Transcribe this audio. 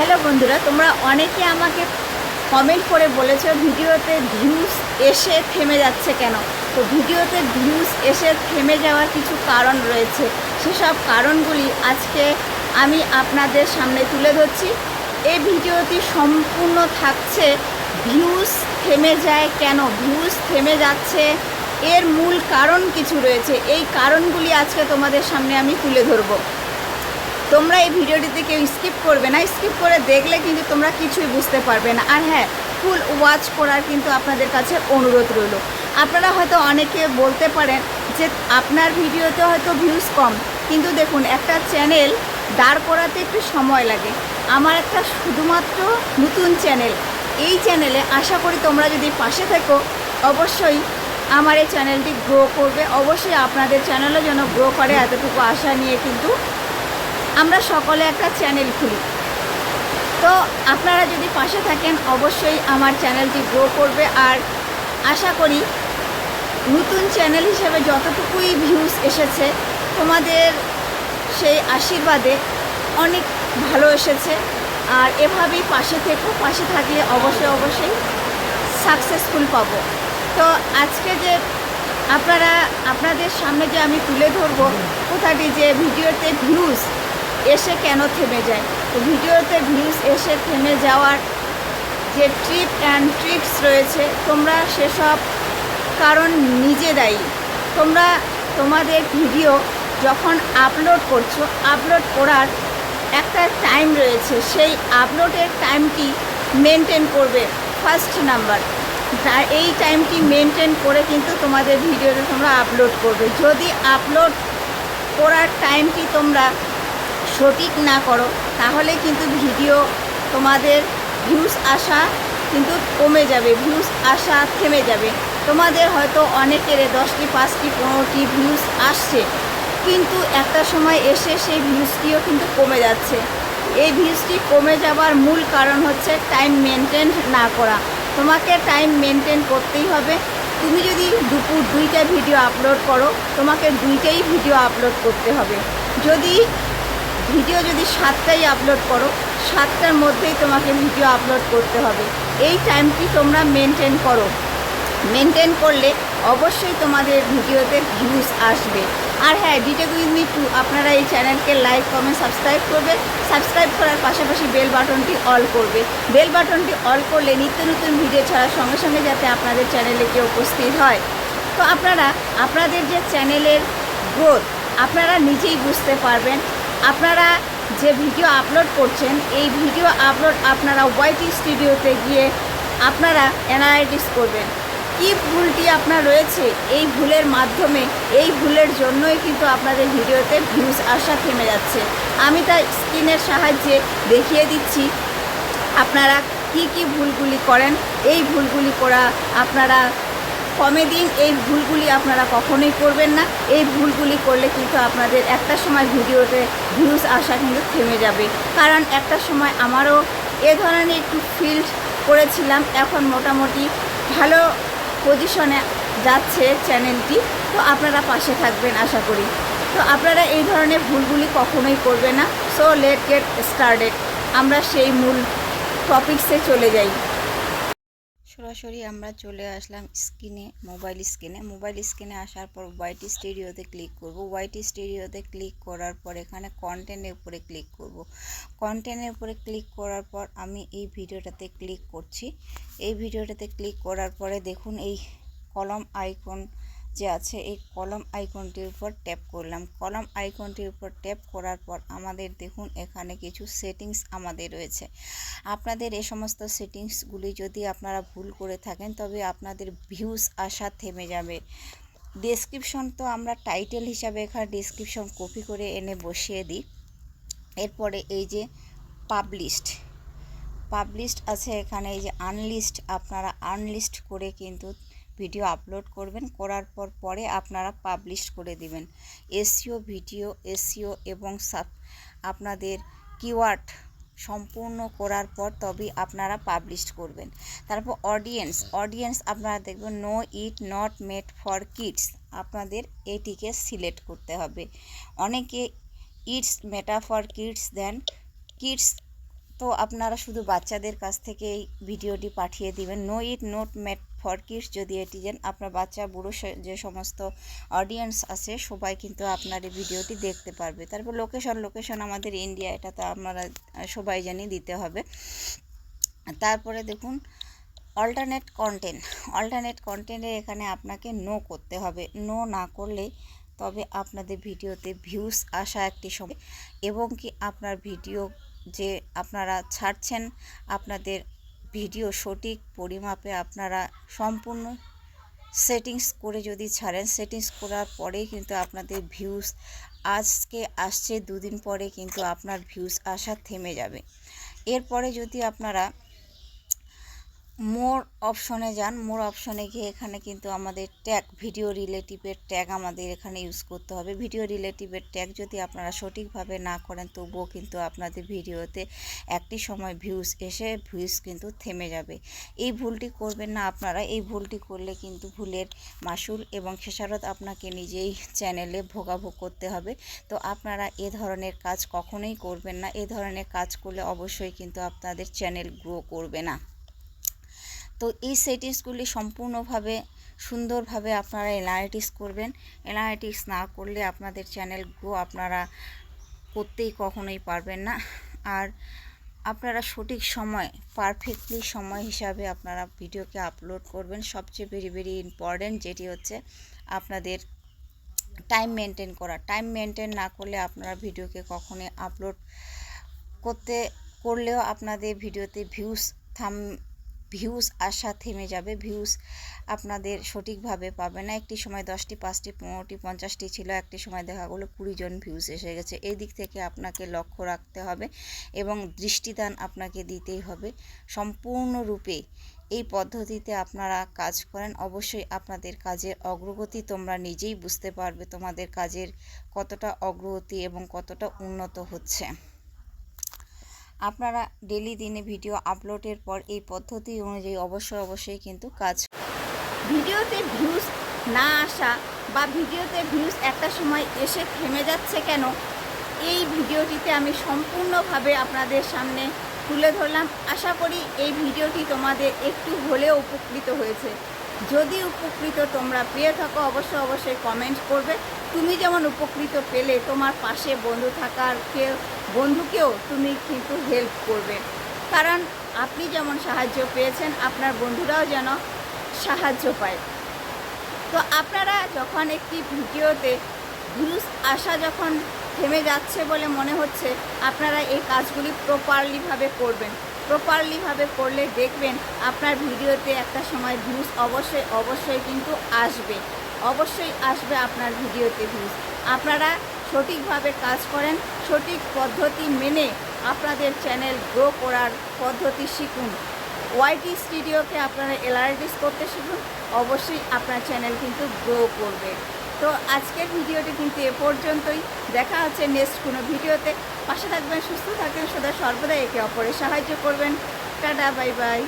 Hello বন্ধুরা, তোমরা অনেকে আমাকে কমেন্ট করে বলেছো ভিডিওতে ভিউজ এসে থেমে যাচ্ছে কেন। তো ভিডিওতে ভিউজ এসে থেমে যাওয়ার কিছু কারণ রয়েছে, সেসব কারণগুলি আজকে আমি আপনাদের সামনে তুলে ধরছি। এই ভিডিওটি সম্পূর্ণ থাকছে ভিউজ থেমে যায় কেন, ভিউজ থেমে যাচ্ছে এর মূল কারণ কিছু রয়েছে। এই কারণগুলি আজকে তোমাদের সামনে আমি তুলে ধরবো। তোমরা এই ভিডিওটিতে কেউ স্কিপ করবে না, স্কিপ করে দেখলে কিন্তু তোমরা কিছুই বুঝতে পারবে না। আর হ্যাঁ, ফুল ওয়াচ করার কিন্তু আপনাদের কাছে অনুরোধ রইল। আপনারা হয়তো অনেকে বলতে পারেন যে আপনার ভিডিওতে হয়তো ভিউজ কম, কিন্তু দেখুন একটা চ্যানেল দাঁড় করাতে একটু সময় লাগে। আমার একটা শুধুমাত্র নতুন চ্যানেল, এই চ্যানেলে আশা করি তোমরা যদি পাশে থাকো অবশ্যই আমার এই চ্যানেলটি গ্রো করবে। অবশ্যই আপনাদের চ্যানেলও যেন গ্রো করে, এতটুকু আশা নিয়ে কিন্তু আমরা সকলে একটা চ্যানেল খুলি। তো আপনারা যদি পাশে থাকেন অবশ্যই আমার চ্যানেলটি গ্রো করবে। আর আশা করি নতুন চ্যানেল হিসেবে যতটুকুই ভিউজ এসেছে তোমাদের সেই আশীর্বাদে অনেক ভালো এসেছে। আর এভাবেই পাশে থেকো, পাশে থাকলে অবশ্যই সাকসেসফুল পাবো। তো আজকে যে আপনাদের সামনে যে আমি তুলে ধরবো কথাটি, যে ভিডিওতে ভিউজ এসে কেন থেমে যায়। তো ভিডিওতে ভিউজ এসে থেমে যাওয়ার যে টিপ অ্যান্ড ট্রিক্স রয়েছে, তোমরা সেসব কারণ নিজে দায়ী। তোমাদের ভিডিও যখন আপলোড করছো, আপলোড করার একটা টাইম রয়েছে, সেই আপলোডের টাইমটি মেনটেন করবে ফার্স্ট নাম্বার। এই টাইমটি মেনটেন করে কিন্তু তোমাদের ভিডিওতে তোমরা আপলোড করবে। যদি আপলোড করার টাইমটি তোমরা সঠিক না করো তাহলে কিন্তু ভিডিও তোমাদের ভিউজ আসা কিন্তু কমে যাবে, ভিউজ আসা থেমে যাবে। তোমাদের হয়তো অনেকের 10টি 5টি 15টি ভিউজ আসছে, কিন্তু একটা সময় এসে সেই ভিউজটিও কিন্তু কমে যাচ্ছে। এই ভিউজটি কমে যাবার মূল কারণ হচ্ছে টাইম মেনটেন না করা। তোমাকে টাইম মেনটেন করতেই হবে। তুমি যদি দুপুর 2টা ভিডিও আপলোড করো, তোমাকে 2টাই ভিডিও আপলোড করতে হবে। যদি 7টায় আপলোড করো, 7টার মধ্যেই তোমাকে ভিডিও আপলোড করতে হবে। এই টাইমটি তোমরা মেনটেন করো। মেনটেন করলে অবশ্যই তোমাদের ভিডিওতে ভিউজ আসবে। আর হ্যাঁ, ডিটেক উইথ মি 2 আপনারা এই চ্যানেলকে লাইক কমেন্ট সাবস্ক্রাইব করবে। সাবস্ক্রাইব করার পাশাপাশি বেল বাটনটি অল করবে। বেল বাটনটি অল করলে নিত্য নতুন ভিডিও ছাড়ার সঙ্গে সঙ্গে যাতে আপনাদের চ্যানেলে কেউ উপস্থিত হয়। তো আপনাদের যে চ্যানেলের গ্রোথ আপনারা নিজেই বুঝতে পারবেন। আপনারা যে ভিডিও আপলোড করছেন, এই ভিডিও আপলোড আপনারা ওয়াইটি স্টুডিওতে গিয়ে আপনারা অ্যানালাইসিস করবেন কি ভুলটি আপনার রয়েছে। এই ভুলের মাধ্যমে, এই ভুলের জন্যই কিন্তু আপনাদের ভিডিওতে ভিউজ আসা থেমে যাচ্ছে। আমি তাই স্ক্রিনের সাহায্যে দেখিয়ে দিচ্ছি আপনারা কি ভুলগুলি করেন। এই ভুলগুলি করা আপনারা কমে দিন। এই ভুলগুলি আপনারা কখনোই করবেন না। এই ভুলগুলি করলে কিন্তু আপনাদের একটা সময় ভিডিওতে ভিউজ আসা কিন্তু থেমে যাবে। কারণ একটা সময় আমারও এ ধরনের একটু ফিল করেছিলাম। এখন মোটামুটি ভালো পজিশনে যাচ্ছে চ্যানেলটি। তো আপনারা পাশে থাকবেন আশা করি। তো আপনারা এই ধরনের ভুলগুলি কখনোই করবেন না। So late get started. আমরা সেই মূল টপিকসে চলে যাই। সরাসরি আমরা চলে আসলাম মোবাইল স্ক্রিনে আসার পর ওয়াইটি স্টুডিওতে ক্লিক করব। ওয়াইটি স্টুডিওতে ক্লিক করার পর এখানে কন্টেন্টের উপরে ক্লিক করব। কন্টেন্টের উপরে ক্লিক করার পর আমি এই ভিডিওটাতে ক্লিক করছি। এই ভিডিওটাতে ক্লিক করার পরে দেখুন এই কলম আইকন যে আছে, এই কলম আইকনটির উপর ট্যাপ করলাম। কলম আইকনটির উপর ট্যাপ করার পর আমাদের দেখুন এখানে কিছু সেটিংস আমাদের রয়েছে। আপনাদের এই সমস্ত সেটিংসগুলি যদি আপনারা ভুল করে থাকেন তবে আপনাদের ভিউজ আসা থেমে যাবে। ডেসক্রিপশন তো আমরা টাইটেল হিসাবে এখানে ডেসক্রিপশন কপি করে এনে বসিয়ে দিই। এরপরে এই যে পাবলিশড আছে এখানে, এই যে আনলিস্ট, আপনারা আনলিস্ট করে কিন্তু ভিডিও আপলোড করবেন। করার পরে আপনারা পাবলিশ করে দিবেন। ভিডিও এসইও এবং আপনাদের কিওয়ার্ড সম্পূর্ণ করার পর তবেই আপনারা পাবলিশ করবেন। তারপর অডিয়েন্স আপনারা দেখবেন no it not made for kids, আপনাদের এটিকে সিলেক্ট করতে হবে। অনেকে it's made for kids then kids, তো আপনারা শুধু বাচ্চাদের কাছ থেকে এই ভিডিওটি পাঠিয়ে দিবেন। No it not made for kids যদি এটি দেন, আপনার বাচ্চা বুড়ো যে সমস্ত অডিয়েন্স আছে সবাই কিন্তু আপনার এই ভিডিওটি দেখতে পারবে। তারপর লোকেশন আমাদের ইন্ডিয়া, এটা তো আপনারা সবাই জানি দিতে হবে। তারপরে দেখুন অল্টারনেট কন্টেন্টে এখানে আপনাকে নো করতে হবে। নো না করলে তবে আপনাদের ভিডিওতে ভিউজ আসা একটি সময়, এবং কি আপনার ভিডিও যে আপনারা ছাড়ছেন, আপনাদের ভিডিও সঠিক পরিমাপে আপনারা সম্পূর্ণ সেটিংস করে যদি ছাড়েন, সেটিংস করার পরেই কিন্তু আপনাদের ভিউজ আজকে আসছে, দুদিন পরে কিন্তু আপনার ভিউজ আসা থেমে যাবে। এরপরে যদি আপনারা মোর অপশনে যান, মোর অপশনে গিয়ে এখানে কিন্তু আমাদের ট্যাগ, ভিডিও রিলেটিভের ট্যাগ আমাদের এখানে ইউজ করতে হবে। ভিডিও রিলেটিভের ট্যাগ যদি আপনারা সঠিকভাবে না করেন তবুও কিন্তু আপনাদের ভিডিওতে একটি সময় ভিউজ এসে ভিউজ কিন্তু থেমে যাবে। এই ভুলটি করবেন না আপনারা। এই ভুলটি করলে কিন্তু ভুলের মাসুল এবং খেসারত আপনাকে নিজেই চ্যানেলে ভোগাভোগ করতে হবে। তো আপনারা এ ধরনের কাজ কখনোই করবেন না। এ ধরনের কাজ করলে অবশ্যই কিন্তু আপনাদের চ্যানেল গ্রো করবে না। তো এই সেটিংসগুলি সম্পূর্ণভাবে সুন্দরভাবে আপনারা অ্যানালাইটিক্স করবেন। অ্যানালাইটিক্স না করলে আপনাদের চ্যানেল গ্রো আপনারা করতেই কখনোই পারবেন না। আর আপনারা সঠিক সময়, পারফেক্টলি সময় হিসাবে আপনারা ভিডিওকে আপলোড করবেন। সবচেয়ে ভেরি ইম্পর্ট্যান্ট যেটি হচ্ছে আপনাদের টাইম মেনটেন করা। টাইম মেনটেন না করলে আপনারা ভিডিওকে কখনোই আপলোড করলেও আপনাদের ভিডিওতে ভিউজ আসা থেমে যাবে। ভিউজ আপনাদের সঠিকভাবে পাবে না। একটি সময় 10টি, 5টি, 15টি, 50টি ছিল, একটি সময় দেখা গেলো 20 জন ভিউজ এসে গেছে। এই দিক থেকে আপনাকে লক্ষ্য রাখতে হবে এবং দৃষ্টিদান আপনাকে দিতেই হবে। সম্পূর্ণরূপে এই পদ্ধতিতে আপনারা কাজ করেন, অবশ্যই আপনাদের কাজের অগ্রগতি তোমরা নিজেই বুঝতে পারবে, তোমাদের কাজের কতটা অগ্রগতি এবং কতটা উন্নত হচ্ছে। আপনারা ডেলি দিনে ভিডিও আপলোডের পর এই পদ্ধতি অনুযায়ী অবশ্যই কিন্তু কাজ। ভিডিওতে ভিউজ না আসা বা ভিডিওতে ভিউজ একটা সময় এসে থেমে যাচ্ছে কেন, এই ভিডিওটিতে আমি সম্পূর্ণভাবে আপনাদের সামনে তুলে ধরলাম। আশা করি এই ভিডিওটি তোমাদের একটু হলেও উপকৃত হয়েছে। যদি উপকৃত তোমরা পেয়ে থাকো অবশ্যই কমেন্ট করবে। তুমি যেমন উপকৃত পেলে, তোমার পাশে বন্ধুকেও তুমি কিন্তু হেল্প করবে, কারণ আপনি যেমন সাহায্য পেয়েছেন আপনার বন্ধুরাও যেন সাহায্য পায়। তো আপনারা যখন একটি ভিডিওতে ভিউজ আসা যখন থেমে যাচ্ছে বলে মনে হচ্ছে, আপনারা এই কাজগুলি প্রপারলিভাবে করবেন। প্রপারলিভাবে করলে দেখবেন আপনার ভিডিওতে একটা সময় ভিউজ অবশ্যই কিন্তু আসবে। অবশ্যই আসবে আপনার ভিডিওতে ভিউজ। আপনারা সঠিকভাবে কাজ করেন, সঠিক পদ্ধতি মেনে আপনাদের চ্যানেল গ্রো করার পদ্ধতি শিখুন। ওয়াইটি স্টুডিওকে আপনারা অ্যানালাইটিক্স করতে শিখুন, অবশ্যই আপনার চ্যানেল কিন্তু গ্রো করবে। তো আজকের ভিডিওটি কিন্তু এ পর্যন্তই। দেখা হচ্ছে নেক্সট কোনো ভিডিওতে। পাশে থাকবেন, সুস্থ থাকবেন, সদা সর্বদা একে অপরের সাহায্য করবেন। Tata, bye bye.